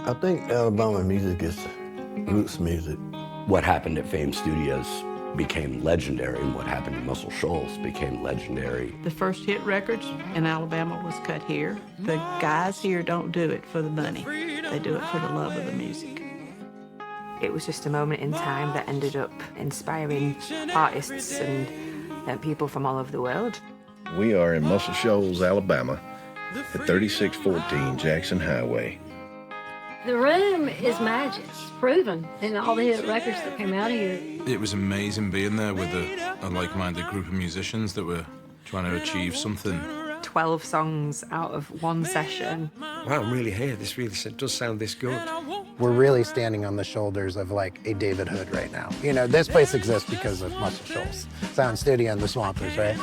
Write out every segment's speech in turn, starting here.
I think Alabama music is roots music. What happened at Fame Studios became legendary, and what happened in Muscle Shoals became legendary. The first hit records in Alabama was cut here. The guys here don't do it for the money. They do it for the love of the music. It was just a moment in time that ended up inspiring artists and people from all over the world. We are in Muscle Shoals, Alabama, at 3614 Jackson Highway. The room is magic. It's proven in all the hit records that came out of here. It was amazing being there with a like-minded group of musicians that were trying to achieve something. 12 songs out of one session. Wow, I'm really here. This really does sound this good. We're really standing on the shoulders of like a David Hood right now. You know, this place exists because of Muscle Shoals. Sound Studio and the Swampers, right?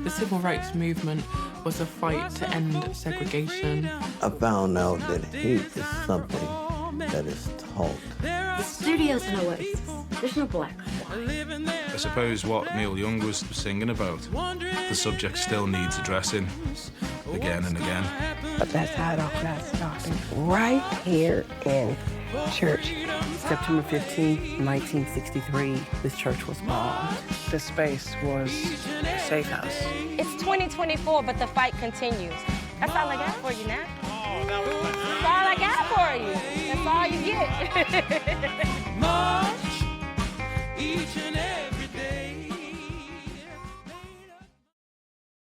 The civil rights movement was a fight to end segregation. I found out that hate is something that is taught. The studio's an oasis. There's no black or white. I suppose what Neil Young was singing about, the subject still needs addressing again and again. But that's how it all got started, right here in church. September 15th, 1963, this church was bombed. This space was a safe house. It's 2024, but the fight continues. That's all I got for you now. That's all I got for you. That's all you get.